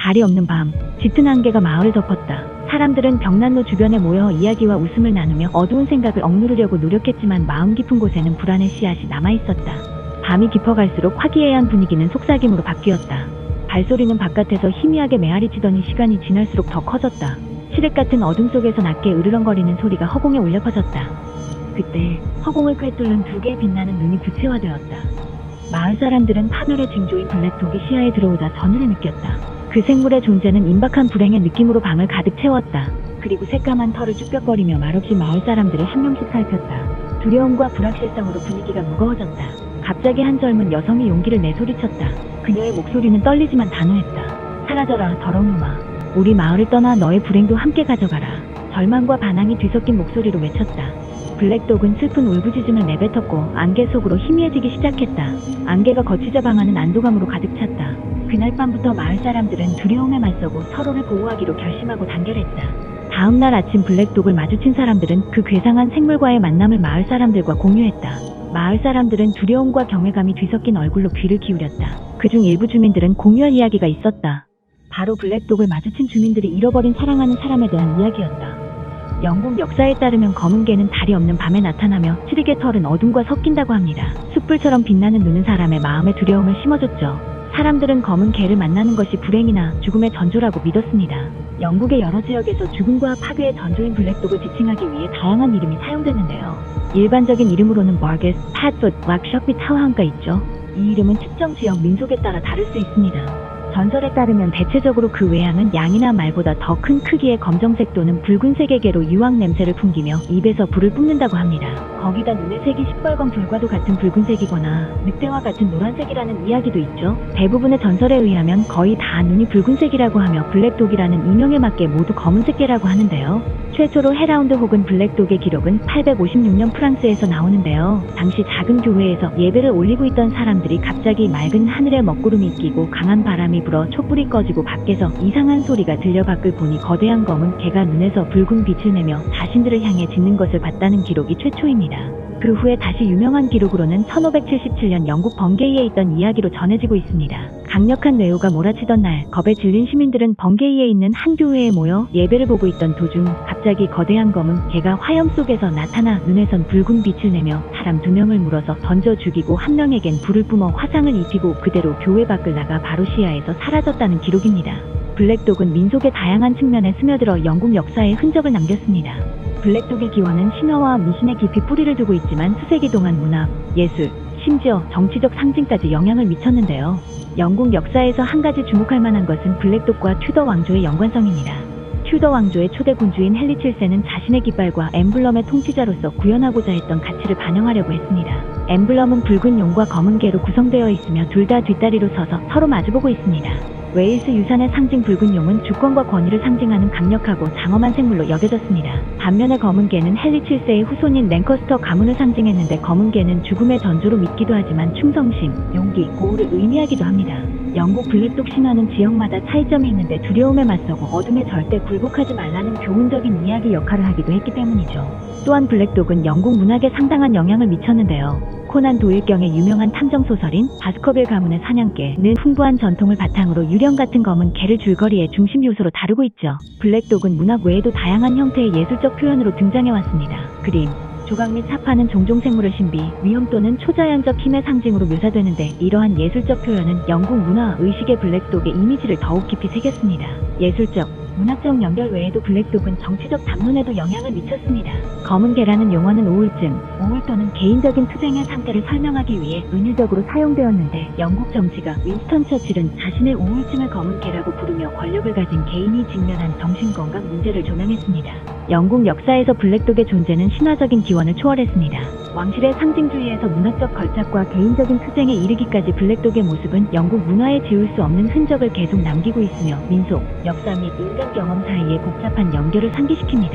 달이 없는 밤, 짙은 안개가 마을을 덮었다. 사람들은 벽난로 주변에 모여 이야기와 웃음을 나누며 어두운 생각을 억누르려고 노력했지만 마음 깊은 곳에는 불안의 씨앗이 남아있었다. 밤이 깊어갈수록 화기애애한 분위기는 속삭임으로 바뀌었다. 발소리는 바깥에서 희미하게 메아리치더니 시간이 지날수록 더 커졌다. 칠흑 같은 어둠 속에서 낮게 으르렁거리는 소리가 허공에 울려 퍼졌다. 그때 허공을 꿰뚫는 두 개의 빛나는 눈이 구체화되었다. 마을 사람들은 파멸의 징조인 블랙독이 시야에 들어오자 전율을 느꼈다. 그 생물의 존재는 임박한 불행의 느낌으로 방을 가득 채웠다. 그리고 새까만 털을 쭈뼛거리며 말없이 마을 사람들을 한 명씩 살폈다. 두려움과 불확실성으로 분위기가 무거워졌다. 갑자기 한 젊은 여성이 용기를 내소리쳤다. 그녀의 목소리는 떨리지만 단호했다. 사라져라, 더러운 놈아. 우리 마을을 떠나 너의 불행도 함께 가져가라. 절망과 반항이 뒤섞인 목소리로 외쳤다. 블랙독은 슬픈 울부짖음을 내뱉었고 안개 속으로 희미해지기 시작했다. 안개가 거치자 방안은 안도감으로 가득 찼다. 그날 밤부터 마을 사람들은 두려움에 맞서고 서로를 보호하기로 결심하고 단결했다. 다음 날 아침 블랙독을 마주친 사람들은 그 괴상한 생물과의 만남을 마을 사람들과 공유했다. 마을 사람들은 두려움과 경외감이 뒤섞인 얼굴로 귀를 기울였다. 그중 일부 주민들은 공유할 이야기가 있었다. 바로 블랙독을 마주친 주민들이 잃어버린 사랑하는 사람에 대한 이야기였다. 영국 역사에 따르면 검은 개는 달이 없는 밤에 나타나며 칠흑의 털은 어둠과 섞인다고 합니다. 숯불처럼 빛나는 눈은 사람의 마음에 두려움을 심어줬죠. 사람들은 검은 개를 만나는 것이 불행이나 죽음의 전조라고 믿었습니다. 영국의 여러 지역에서 죽음과 파괴의 전조인 블랙독을 지칭하기 위해 다양한 이름이 사용됐는데요. 일반적인 이름으로는 버게스, 팻풋, 락셔피 타우한가 있죠. 이 이름은 특정 지역 민속에 따라 다를 수 있습니다. 전설에 따르면 대체적으로 그 외양은 양이나 말보다 더 큰 크기의 검정색 또는 붉은색의 개로 유황 냄새를 풍기며 입에서 불을 뿜는다고 합니다. 거기다 눈의 색이 시뻘건 불과도 같은 붉은색이거나 늑대와 같은 노란색이라는 이야기도 있죠. 대부분의 전설에 의하면 거의 다 눈이 붉은색이라고 하며 블랙독이라는 이명에 맞게 모두 검은색 개라고 하는데요. 최초로 헤라운드 혹은 블랙독의 기록은 856년 프랑스에서 나오는데요. 당시 작은 교회에서 예배를 올리고 있던 사람들이 갑자기 맑은 하늘에 먹구름이 끼고 강한 바람이 불어 촛불이 꺼지고 밖에서 이상한 소리가 들려 밖을 보니 거대한 검은 개가 눈에서 붉은 빛을 내며 자신들을 향해 짖는 것을 봤다는 기록이 최초입니다. 그 후에 다시 유명한 기록으로는 1577년 영국 번게이에 있던 이야기로 전해지고 있습니다. 강력한 뇌우가 몰아치던 날, 겁에 질린 시민들은 번게이에 있는 한 교회에 모여 예배를 보고 있던 도중 갑자기 거대한 검은 개가 화염 속에서 나타나 눈에선 붉은 빛을 내며 사람 2명을 물어서 던져 죽이고 한 명에겐 불을 뿜어 화상을 입히고 그대로 교회 밖을 나가 바로 시야에서 사라졌다는 기록입니다. 블랙독은 민속의 다양한 측면에 스며들어 영국 역사에 흔적을 남겼습니다. 블랙독의 기원은 신화와 미신에 깊이 뿌리를 두고 있지만 수세기 동안 문학, 예술, 심지어 정치적 상징까지 영향을 미쳤는데요. 영국 역사에서 한 가지 주목할 만한 것은 블랙독과 튜더 왕조의 연관성입니다. 튜더 왕조의 초대 군주인 헨리 7세는 자신의 깃발과 엠블럼의 통치자로서 구현하고자 했던 가치를 반영하려고 했습니다. 엠블럼은 붉은 용과 검은 개로 구성되어 있으며 둘 다 뒷다리로 서서 서로 마주보고 있습니다. 웨일스 유산의 상징 붉은 용은 주권과 권위를 상징하는 강력하고 장엄한 생물로 여겨졌습니다. 반면에 검은 개는 헨리 7세의 후손인 랭커스터 가문을 상징했는데 검은 개는 죽음의 전조로 믿기도 하지만 충성심, 용기, 고우를 의미하기도 합니다. 영국 블랙독 신화는 지역마다 차이점이 있는데 두려움에 맞서고 어둠에 절대 굴복하지 말라는 교훈적인 이야기 역할을 하기도 했기 때문이죠. 또한 블랙독은 영국 문학에 상당한 영향을 미쳤는데요. 코난 도일경의 유명한 탐정소설인 바스커빌 가문의 사냥개는 풍부한 전통을 바탕으로 유령 같은 검은 개를 줄거리의 중심 요소로 다루고 있죠. 블랙독은 문학 외에도 다양한 형태의 예술적 표현으로 등장해왔습니다. 그림, 조각 및 사파는 종종 생물의 신비, 위험 또는 초자연적 힘의 상징으로 묘사되는데 이러한 예술적 표현은 영국 문화 의식의 블랙독의 이미지를 더욱 깊이 새겼습니다. 예술적, 문학적 연결 외에도 블랙독은 정치적 담론에도 영향을 미쳤습니다. 검은 개라는 용어는 우울 또는 개인적인 투쟁의 상태를 설명하기 위해 은유적으로 사용되었는데 영국 정치가 윈스턴 처칠은 자신의 우울증을 검은 개라고 부르며 권력을 가진 개인이 직면한 정신건강 문제를 조명했습니다. 영국 역사에서 블랙독의 존재는 신화적인 기원을 초월했습니다. 왕실의 상징주의에서 문학적 걸작과 개인적인 투쟁에 이르기까지 블랙독의 모습은 영국 문화에 지울 수 없는 흔적을 계속 남기고 있으며 민속, 역사 및 인간 경험 사이에 복잡한 연결을 상기시킵니다.